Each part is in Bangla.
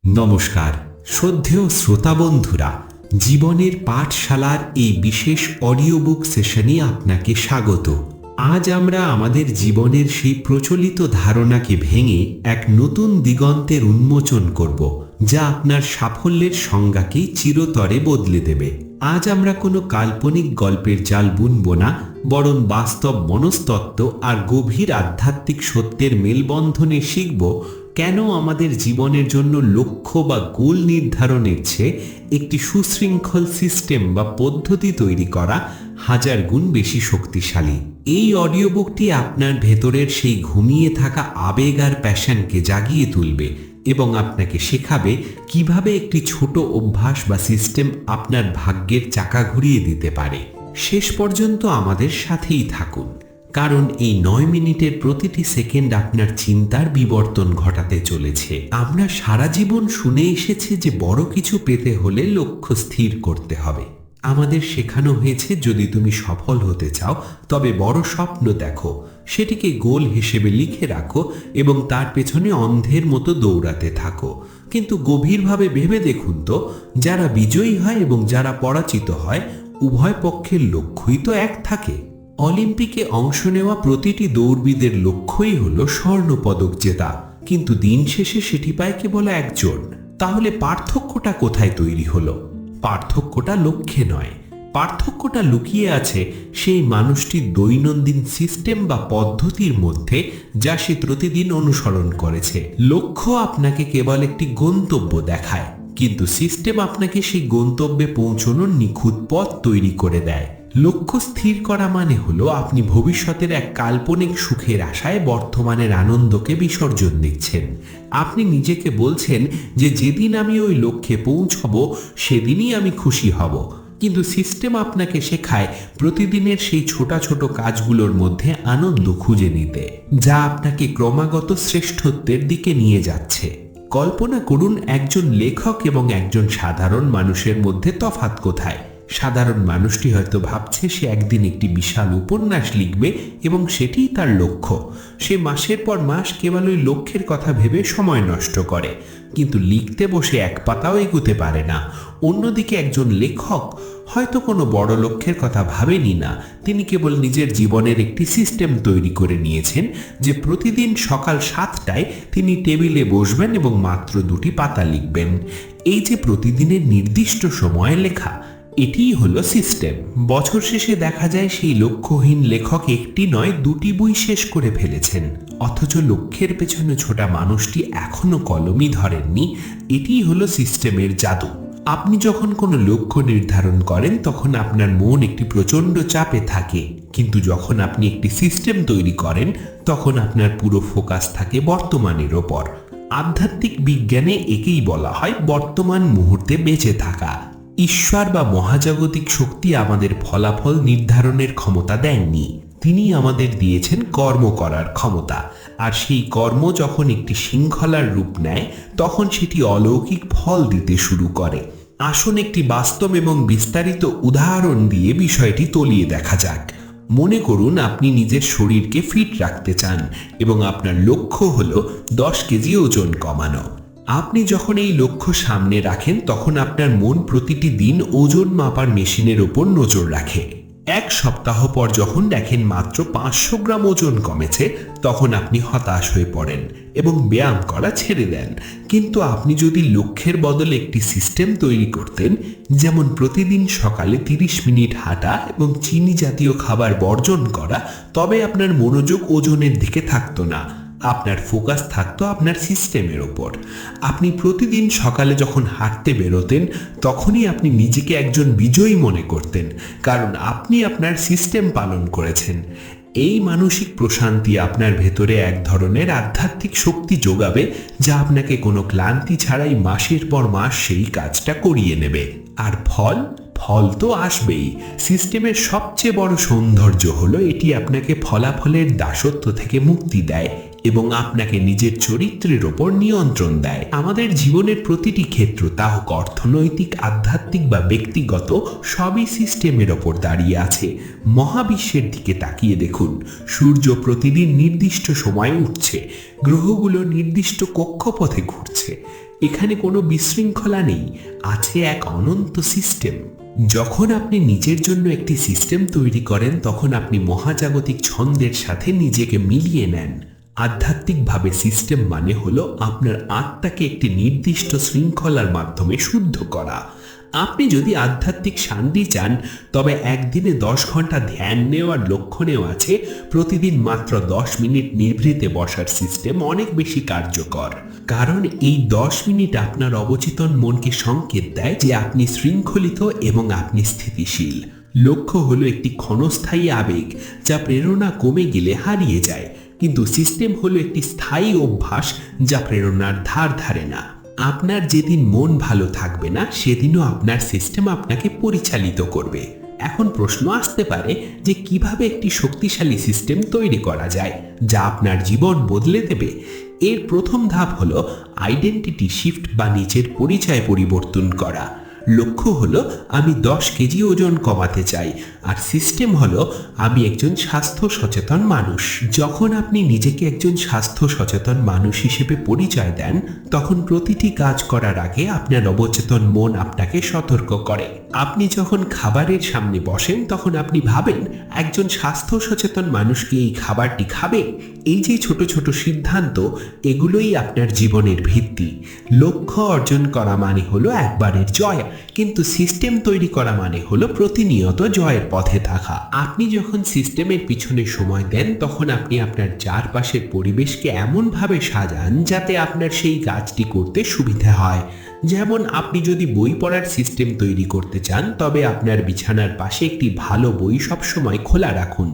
নমস্কার শ্রদ্ধেয় শ্রোতা বন্ধুরা, জীবনের পাঠশালার এই বিশেষ অডিও বুক সেশনে আপনাকে স্বাগত। আজ আমরা আমাদের জীবনের সেই প্রচলিত ধারণাকে ভেঙে এক নতুন দিগন্তের উন্মোচন করব, যা আপনার সাফল্যের সংজ্ঞাকেই চিরতরে বদলে দেবে। আজ আমরা কোনো কাল্পনিক গল্পের জাল বুনব না, বরং বাস্তব মনস্তত্ত্ব আর গভীর আধ্যাত্মিক সত্যের মেলবন্ধনে শিখব কেন আমাদের জীবনের জন্য লক্ষ্য বা গোল নির্ধারণের চেয়ে একটি সুশৃঙ্খল সিস্টেম বা পদ্ধতি তৈরি করা হাজার গুণ বেশি শক্তিশালী। এই অডিও বুকটি আপনার ভেতরের সেই ঘুমিয়ে থাকা আবেগ আর প্যাশনকে জাগিয়ে তুলবে এবং আপনাকে শেখাবে কিভাবে একটি ছোট অভ্যাস বা সিস্টেম আপনার ভাগ্যের চাকা ঘুরিয়ে দিতে পারে। শেষ পর্যন্ত আমাদের সাথেই থাকুন, কারণ এই 9 মিনিটের প্রতিটি সেকেন্ড আপনার চিন্তার বিবর্তন ঘটাতে চলেছে। আমরা সারা জীবন শুনে এসেছি যে বড় কিছু পেতে হলে লক্ষ্য স্থির করতে হবে। আমাদের শেখানো হয়েছে যদি তুমি সফল হতে চাও তবে বড় স্বপ্ন দেখো, সেটিকে গোল হিসেবে লিখে রাখো এবং তার পেছনে অন্ধের মতো দৌড়াতে থাকো। কিন্তু গভীরভাবে ভেবে দেখুন তো, যারা বিজয়ী হয় এবং যারা পরাজিত হয়, উভয় পক্ষের লক্ষ্যই তো এক থাকে। অলিম্পিকে অংশ নেওয়া প্রতিটি দৌড়বিদের লক্ষ্যই হলো স্বর্ণপদক জেতা, কিন্তু দিন শেষে সেটি পায় কেবল একজন। তাহলে পার্থক্যটা কোথায় তৈরি হলো? পার্থক্যটা লক্ষ্যে নয়, পার্থক্যটা লুকিয়ে আছে সেই মানুষটির দৈনন্দিন সিস্টেম বা পদ্ধতির মধ্যে, যা সে প্রতিদিন অনুসরণ করেছে। লক্ষ্য আপনাকে কেবল একটি গন্তব্য দেখায়, কিন্তু সিস্টেম আপনাকে সেই গন্তব্যে পৌঁছানোর নিখুঁত পথ তৈরি করে দেয়। লক্ষ্য স্থির করা মানে হলো আপনি ভবিষ্যতের এক কাল্পনিক সুখের আশায় বর্তমানের আনন্দকে বিসর্জন দিচ্ছেন। আপনি নিজেকে বলছেন যে যেদিন আমি ওই লক্ষ্যে পৌঁছব সেদিনই আমি খুশি হব। কিন্তু সিস্টেম আপনাকে শেখায় প্রতিদিনের সেই ছোট ছোট কাজগুলোর মধ্যে আনন্দ খুঁজে নিতে, যা আপনাকে ক্রমাগত শ্রেষ্ঠত্বের দিকে নিয়ে যাচ্ছে। কল্পনা করুন একজন লেখক এবং একজন সাধারণ মানুষের মধ্যে তফাৎ কোথায়। সাধারণ মানুষটি হয়তো ভাবছে সে একদিন একটি বিশাল উপন্যাস লিখবে এবং সেটিই তার লক্ষ্য। সে মাসের পর মাস কেবল ওই লক্ষ্যের কথা ভেবে সময় নষ্ট করে, কিন্তু লিখতে বসে এক পাতাও এগোতে পারে না। অন্যদিকে একজন লেখক হয়তো কোনো বড় লক্ষ্যের কথা ভাবেনি না, তিনি কেবল নিজের জীবনের একটি সিস্টেম তৈরি করে নিয়েছেন যে প্রতিদিন সকাল 7টায় তিনি টেবিলে বসবেন এবং মাত্র 2টি পাতা লিখবেন। এই যে প্রতিদিনের নির্দিষ্ট সময়ে লেখা, এটিই হলো সিস্টেম। বছর শেষে দেখা যায় সেই লক্ষ্যহীন লেখক একটি নয় 2টি বই শেষ করে ফেলেছেন, অথচ লক্ষ্যের পেছনে ছোটা মানুষটি এখনো কলমই ধরেননি। এটিই হলো সিস্টেমের জাদু। আপনি যখন কোনো লক্ষ্য নির্ধারণ করেন তখন আপনার মন একটি প্রচণ্ড চাপে থাকে, কিন্তু যখন আপনি একটি সিস্টেম তৈরি করেন তখন আপনার পুরো ফোকাস থাকে বর্তমানের ওপর। আধ্যাত্মিক বিজ্ঞানে একেই বলা হয় বর্তমান মুহূর্তে বেঁচে থাকা। ঈশ্বর বা মহাজাগতিক শক্তি আমাদের ফলাফল নির্ধারণের ক্ষমতা দেননি, তিনি আমাদের দিয়েছেন কর্ম করার ক্ষমতা। আর সেই কর্ম যখন একটি শৃঙ্খলার রূপ নেয় তখন সেটি অলৌকিক ফল দিতে শুরু করে। আসুন একটি বাস্তব এবং বিস্তারিত উদাহরণ দিয়ে বিষয়টি তলিয়ে দেখা যাক। মনে করুন আপনি নিজের শরীরকে ফিট রাখতে চান এবং আপনার লক্ষ্য হলো 10 কেজি ওজন কমানো। আপনি যখন এই লক্ষ্য সামনে রাখেন তখন আপনার মন প্রতিটি দিন ওজন মাপার মেশিনের উপর নজর রাখে। 1 সপ্তাহ পর যখন দেখেন মাত্র 500 গ্রাম ওজন কমেছে, তখন আপনি হতাশ হয়ে পড়েন এবং ব্যায়াম করা ছেড়ে দেন। কিন্তু আপনি যদি লক্ষ্যের বদলে একটি সিস্টেম তৈরি করতেন, যেমন প্রতিদিন সকালে 30 মিনিট হাঁটা এবং চিনি জাতীয় খাবার বর্জন করা, তবে আপনার মনোযোগ ওজনের দিকে থাকতো না, আপনার ফোকাস থাকতো আপনার সিস্টেমের ওপর। আপনি প্রতিদিন সকালে যখন হাঁটতে বেরোতেন তখনই আপনি নিজেকে একজন বিজয়ী মনে করতেন, কারণ আপনি আপনার সিস্টেম পালন করেছেন। এই মানসিক প্রশান্তি আপনার ভেতরে এক ধরনের আধ্যাত্মিক শক্তি যোগাবে, যা আপনাকে কোনো ক্লান্তি ছাড়াই মাসের পর মাস সেই কাজটা করিয়ে নেবে। আর ফল তো আসবেই। সিস্টেমের সবচেয়ে বড় সৌন্দর্য হলো এটি আপনাকে ফলাফলের দাসত্ব থেকে মুক্তি দেয় এবং আপনাকে নিজের চরিত্রের ওপর নিয়ন্ত্রণ দেয়। আমাদের জীবনের প্রতিটি ক্ষেত্র, তা হোক অর্থনৈতিক, আধ্যাত্মিক বা ব্যক্তিগত, সবই সিস্টেমের ওপর দাঁড়িয়ে আছে। মহাবিশ্বের দিকে তাকিয়ে দেখুন, সূর্য প্রতিদিন নির্দিষ্ট সময়ে উঠছে, গ্রহগুলো নির্দিষ্ট কক্ষপথে ঘুরছে, এখানে কোনো বিশৃঙ্খলা নেই, আছে এক অনন্ত সিস্টেম। যখন আপনি নিজের জন্য একটি সিস্টেম তৈরি করেন তখন আপনি মহাজাগতিক ছন্দের সাথে নিজেকে মিলিয়ে নেন। আধ্যাত্মিকভাবে সিস্টেম মানে হলো আপনার আত্মাকে একটি নির্দিষ্ট শৃঙ্খলার মাধ্যমে শুদ্ধ করা। আপনি যদি আধ্যাত্মিক শান্তি চান তবে একদিনে 10 ঘন্টা ধ্যান নেওয়ার লক্ষ্য নেওয়া আছে, প্রতিদিন মাত্র 10 মিনিট নিভৃতে বসার সিস্টেম অনেক বেশি কার্যকর। কারণ এই 10 মিনিট আপনার অবচেতন মনকে সংকেত দেয় যে আপনি শৃঙ্খলিত এবং আপনি স্থিতিশীল। লক্ষ্য হলো একটি ক্ষণস্থায়ী আবেগ যা প্রেরণা কমে গেলে হারিয়ে যায়, কিন্তু সিস্টেম হলো একটি স্থায়ী অভ্যাস যা প্রেরণার ধার ধারে না। আপনার যেদিন মন ভালো থাকবে না সেদিনও আপনার সিস্টেম আপনাকে পরিচালিত করবে। এখন প্রশ্ন আসতে পারে যে কিভাবে একটি শক্তিশালী সিস্টেম তৈরি করা যায় যা আপনার জীবন বদলে দেবে। এর প্রথম ধাপ হলো আইডেন্টিটি শিফট বা নিজের পরিচয় পরিবর্তন করা। লক্ষ্য হলো আমি 10 কেজি ওজন কমাতে চাই, আর সিস্টেম হলো আমি একজন স্বাস্থ্য সচেতন মানুষ। যখন আপনি নিজেকে একজন স্বাস্থ্য সচেতন মানুষ হিসেবে পরিচয় দেন তখন প্রতিটি কাজ করার আগে আপনার অবচেতন মন আপনাকে সতর্ক করে। আপনি যখন খাবারের সামনে বসেন তখন আপনি ভাবেন একজন স্বাস্থ্য সচেতন মানুষকে এই খাবারটি খাবে। এই যে ছোট ছোট সিদ্ধান্ত, এগুলোই আপনার জীবনের ভিত্তি। লক্ষ্য অর্জন করা মানে হলো একবারের জয়, কিন্তু সিস্টেম তৈরি করা মানে হলো প্রতিনিয়ত জয়ের পথে থাকা। আপনি যখন সিস্টেমের পিছনে সময় দেন তখন আপনি আপনার চারপাশের পরিবেশকে এমনভাবে সাজান যাতে আপনার সেই কাজটি করতে সুবিধা হয়। যেমন আপনি যদি বই পড়ার সিস্টেম তৈরি করতে চান তবে আপনার বিছানার পাশে একটি ভালো বই সবসময় খোলা রাখুন।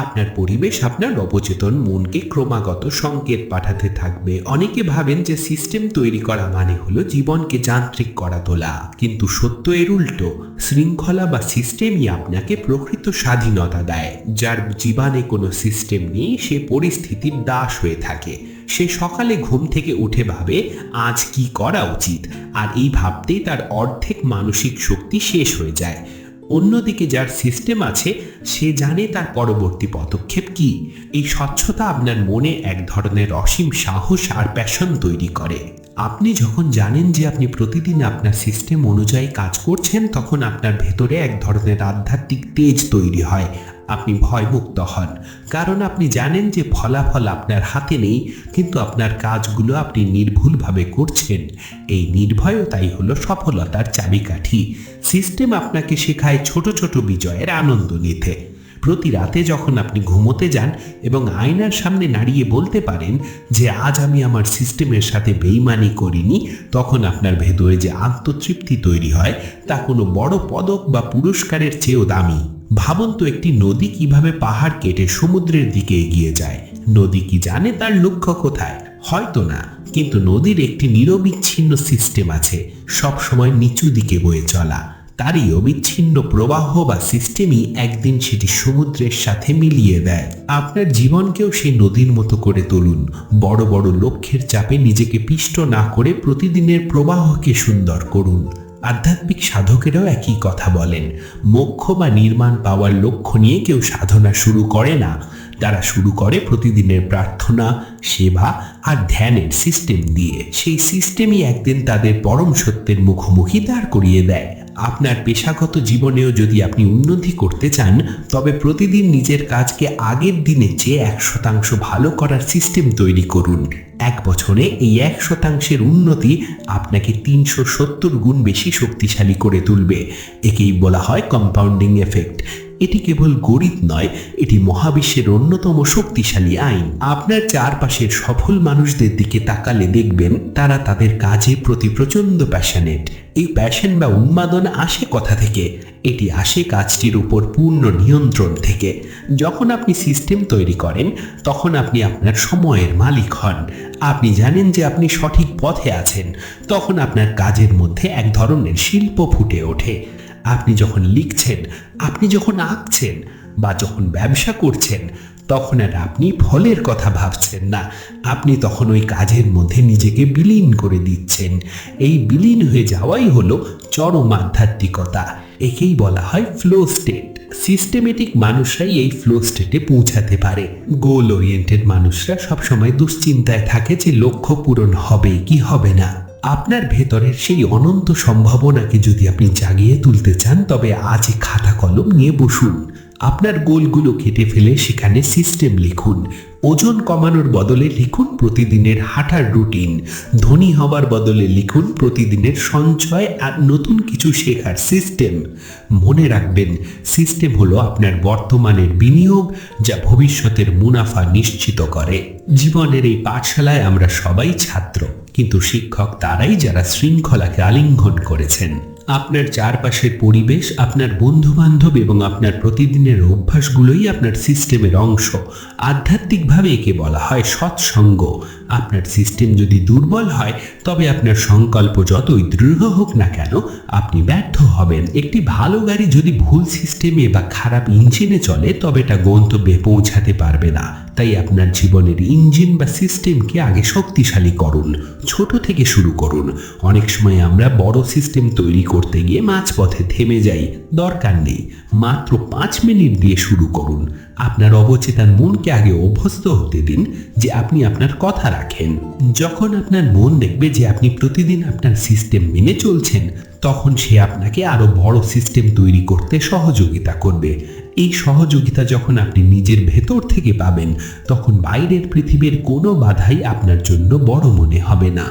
আপনার পরিবেশ আপনার অবচেতন মনকে ক্রমাগত সংকেত পাঠাতে থাকবে। অনেকে ভাবেন যে সিস্টেম তৈরি করা মানে হলো জীবনকে যান্ত্রিক করা তোলা, কিন্তু সত্য এর উল্টো। শৃঙ্খলা বা সিস্টেমই আপনাকে প্রকৃত স্বাধীনতা দেয়। যার জীবনে কোনো সিস্টেম নেই সে পরিস্থিতির দাস হয়ে থাকে। সে সকালে ঘুম থেকে উঠে ভাবে আজ কি করা উচিত, আর এই ভাবতেই তার অর্ধেক মানসিক শক্তি শেষ হয়ে যায়। অন্যদিকে যার সিস্টেম আছে সে জানে তার পরবর্তী পদক্ষেপ কি। এই স্বচ্ছতা আপনার মনে এক ধরনের অসীম সাহস আর প্যাশন তৈরি করে। আপনি যখন জানেন যে আপনি প্রতিদিন আপনার সিস্টেম অনুযায়ী কাজ করছেন তখন আপনার ভেতরে এক ধরনের আধ্যাত্মিক তেজ তৈরি হয়। আপনি ভয়মুক্ত হন, কারণ আপনি জানেন যে ফলাফল আপনার হাতে নেই, কিন্তু আপনার কাজগুলো আপনি নির্ভুলভাবে করছেন। এই নির্ভয়তাই হলো সফলতার চাবিকাঠি। সিস্টেম আপনাকে শেখায় ছোট ছোট বিজয়ের আনন্দ নিতে। প্রতি রাতে যখন আপনি ঘুমোতে যান এবং আয়নার সামনে দাঁড়িয়ে বলতে পারেন যে আজ আমি আমার সিস্টেমের সাথে বেইমানি করিনি, তখন আপনার ভেতরে যে আত্মতৃপ্তি তৈরি হয় তা কোনো বড় পদক বা পুরস্কারের চেয়েও দামি। ভাবুন তো একটি নদী কিভাবে পাহাড় কেটে সমুদ্রের দিকে এগিয়ে যায়। নদী কি জানে তার লক্ষ্য কোথায়? হয়তো না, কিন্তু নদীর একটি নিরবিচ্ছিন্ন সিস্টেম আছে, সব সময় নিচু দিকে বয়ে চলা। তারই অবিচ্ছিন্ন প্রবাহ বা সিস্টেমই একদিন সেটি সমুদ্রের সাথে মিলিয়ে দেয়। আপনার জীবনকেও সেই নদীর মতো করে তুলুন। বড় বড় লক্ষ্যের চাপে নিজেকে পিষ্ট না করে প্রতিদিনের প্রবাহকে সুন্দর করুন। আধ্যাত্মিক সাধকেরাও একই কথা বলেন। মোক্ষ বা নির্মাণ পাওয়ার লক্ষ্য নিয়ে কেউ সাধনা শুরু করে না, তারা শুরু করে প্রতিদিনের প্রার্থনা, সেবা আর ধ্যানের সিস্টেম দিয়ে। সেই সিস্টেমই একদিন তাদের পরম সত্যের মুখোমুখি দাঁড় করিয়ে দেয়। আপনার পেশাগত জীবনেও যদি আপনি উন্নতি করতে চান তবে প্রতিদিন নিজের কাজকে আগের দিনের চেয়ে 1% ভালো করার সিস্টেম তৈরি করুন। 1 বছরে এই 1% উন্নতি আপনাকে 370 গুণ বেশি শক্তিশালী করে তুলবে। একেই বলা হয় কম্পাউন্ডিং এফেক্ট। এটি কেবল গণিত নয়, এটি মহাবিশ্বের অন্যতম শক্তিশালী আইন। আপনার চারপাশের সফল মানুষদের দিকে তাকালে দেখবেন তারা তাদের কাজের প্রতি প্রচণ্ড প্যাশনেট। এই প্যাশন বা উন্মাদনা আসে কোথা থেকে? এটি আসে কাজটির উপর পূর্ণ নিয়ন্ত্রণ থেকে। যখন আপনি সিস্টেম তৈরি করেন তখন আপনি আপনার সময়ের মালিক হন। আপনি জানেন যে আপনি সঠিক পথে আছেন। তখন আপনার কাজের মধ্যে এক ধরনের শিল্প ফুটে ওঠে। আপনি যখন লিখছেন, আপনি যখন আঁকছেন বা যখন ব্যবসা করছেন তখন আর আপনি ফলের কথা ভাবছেন না। আপনি তখন ওই কাজের মধ্যে নিজেকে বিলীন করে দিচ্ছেন। এই বিলীন হয়ে যাওয়াই হলো চরম আধ্যাত্মিকতা। একেই বলা হয় ফ্লো স্টেট। সিস্টেমেটিক মানুষরাই এই ফ্লো স্টেটে পৌঁছাতে পারে। গোল ওরিয়েন্টেড মানুষরা সবসময় দুশ্চিন্তায় থাকে যে লক্ষ্য পূরণ হবে কি হবে না। আপনার ভেতরের সেই অনন্ত সম্ভাবনাকে যদি আপনি জাগিয়ে তুলতে চান, তবে আজই খাতা কলম নিয়ে বসুন। আপনার গোলগুলো কেটে ফেলে সেখানে সিস্টেম লিখুন। ওজন কমানোর বদলে লিখুন প্রতিদিনের হাঁটার রুটিন। ধনী হবার বদলে লিখুন প্রতিদিনের সঞ্চয় আর নতুন কিছু শেখার সিস্টেম। মনে রাখবেন, সিস্টেম হলো আপনার বর্তমানের বিনিয়োগ, যা ভবিষ্যতের মুনাফা নিশ্চিত করে। জীবনের এই পাঠশালায় আমরা সবাই ছাত্র, কিন্তু শিক্ষক তারাই যারা শৃঙ্খলাকে আলিঙ্গন করেছেন। আপনার চারপাশের পরিবেশ, আপনার বন্ধু বান্ধব এবং আপনার প্রতিদিনের অভ্যাসগুলোই আপনার সিস্টেমের অংশ। আধ্যাত্মিকভাবে একে বলা হয় সৎসঙ্গ। আপনার সিস্টেম যদি দুর্বল হয়, তবে আপনার সংকল্প যতই দৃঢ় হোক না কেন, আপনি ব্যর্থ হবেন। একটি ভালো গাড়ি যদি ভুল সিস্টেমে বা খারাপ ইঞ্জিনে চলে, তবে এটা গন্তব্যে পৌঁছাতে পারবে না। তাই আপনার জীবনের ইঞ্জিন বা সিস্টেমকে আগে শক্তিশালী করুন। ছোট থেকে শুরু করুন। অনেক সময় আমরা বড় সিস্টেম তৈরি করতে গিয়ে মাঝপথে থেমে যাই। দরকার নেই, মাত্র 5 মিনিট দিয়ে শুরু করুন। আপনার অবচেতন মনকে আগে অভ্যস্ত হতে দিন যে আপনি আপনার কথা রাখেন। যখন আপনার মন দেখবে যে আপনি প্রতিদিন আপনার সিস্টেম মেনে চলছেন, তখন সে আপনাকে আরো বড় সিস্টেম তৈরি করতে সহযোগিতা করবে। এই সহযোগিতা যখন আপনি নিজের ভেতর থেকে পাবেন, তখন বাইরের পৃথিবীর কোনো বাধাই আপনার জন্য বড় মনে হবে না।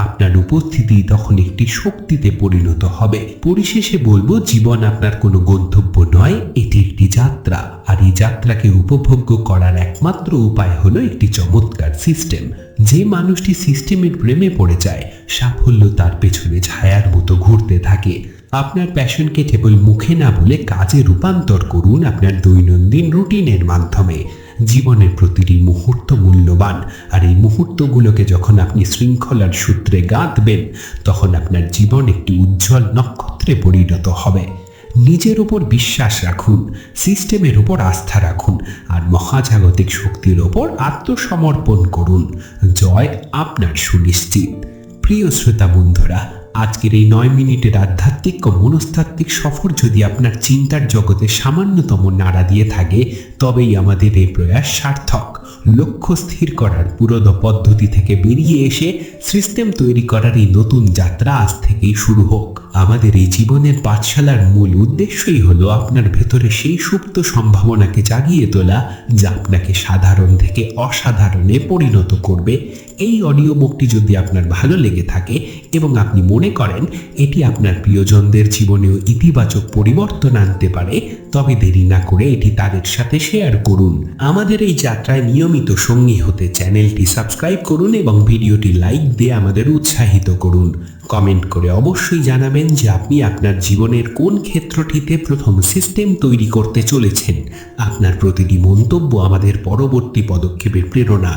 আপনার উপস্থিতি তখন একটি শক্তিতে পরিণত হবে। পরিশেষে বলবো, জীবন আপনার কোনো গন্তব্য নয়, এটি একটি যাত্রা। আর এই যাত্রাকে উপভোগ্য করার একমাত্র উপায় হলো একটি চমৎকার সিস্টেম। যে মানুষটি সিস্টেমের প্রেমে পড়ে যায়, সাফল্য তার পেছনে ছায়ার মতো ঘুরতে থাকে। আপনার প্যাশনকে কেবল মুখে না বলে কাজে রূপান্তর করুন আপনার দৈনন্দিন রুটিনের মাধ্যমে। জীবনের প্রতিটি মুহূর্ত মূল্যবান, আর এই মুহূর্তগুলোকে যখন আপনি শৃঙ্খলার সূত্রে গাঁথবেন, তখন আপনার জীবন একটি উজ্জ্বল নক্ষত্রে পরিণত হবে। নিজের উপর বিশ্বাস রাখুন, সিস্টেমের উপর আস্থা রাখুন, আর মহাজাগতিক শক্তির ওপর আত্মসমর্পণ করুন। জয় আপনার সুনিশ্চিত। প্রিয় শ্রোতা বন্ধুরা, আজকের এই 9 মিনিটের আধ্যাত্মিক ও মনস্তাত্ত্বিক সফর যদি আপনার চিন্তার জগতে সামান্যতম নাড়া দিয়ে থাকে, তবেই আমাদের এই প্রয়াস সার্থক। লক্ষ্য স্থির করার পুরোনো পদ্ধতি থেকে বেরিয়ে এসে সিস্টেম তৈরি করার এই নতুন যাত্রা আজ থেকেই শুরু হোক। আমাদের এই জীবনের পাঠশালার মূল উদ্দেশ্যই হলো আপনার ভেতরে সেই সুপ্ত সম্ভাবনাকে জাগিয়ে তোলা, যা আপনাকে সাধারণ থেকে অসাধারণে পরিণত করবে। এই অডিও বুকটি যদি আপনার ভালো লেগে থাকে এবং আপনি মনে করেন এটি আপনার প্রিয়জনদের জীবনেও ইতিবাচক পরিবর্তন আনতে পারে, তবে দেরি না করে এটি তাদের সাথে শেয়ার করুন। আমাদের এই যাত্রায় নিয়মিত সঙ্গী হতে চ্যানেলটি সাবস্ক্রাইব করুন এবং ভিডিওটি লাইক দিয়ে আমাদের উৎসাহিত করুন। কমেন্ট করে অবশ্যই জানাবেন যে আপনি আপনার জীবনের কোন ক্ষেত্রটিতে প্রথম সিস্টেম তৈরি করতে চলেছেন। আপনার প্রতিটি মন্তব্য আমাদের পরবর্তী পদক্ষেপের প্রেরণা।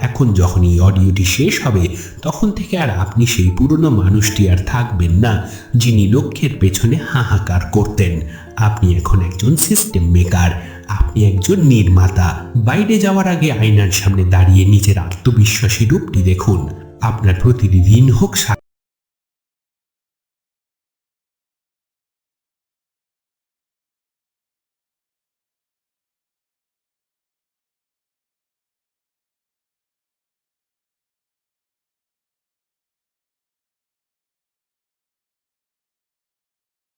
এখন যখন এই অডিওটি শেষ হবে, তখন থেকে আর আপনি সেই পুরনো মানুষটি আর থাকবেন না, যিনি লক্ষ্যের পেছনে হাহাকার করতেন। আপনি এখন একজন সিস্টেম মেকার, আপনি একজন নির্মাতা। বাইরে যাওয়ার আগে আয়নার সামনে দাঁড়িয়ে নিজের আত্মবিশ্বাসী রূপটি দেখুন। আপনার প্রতিটি দিন হোক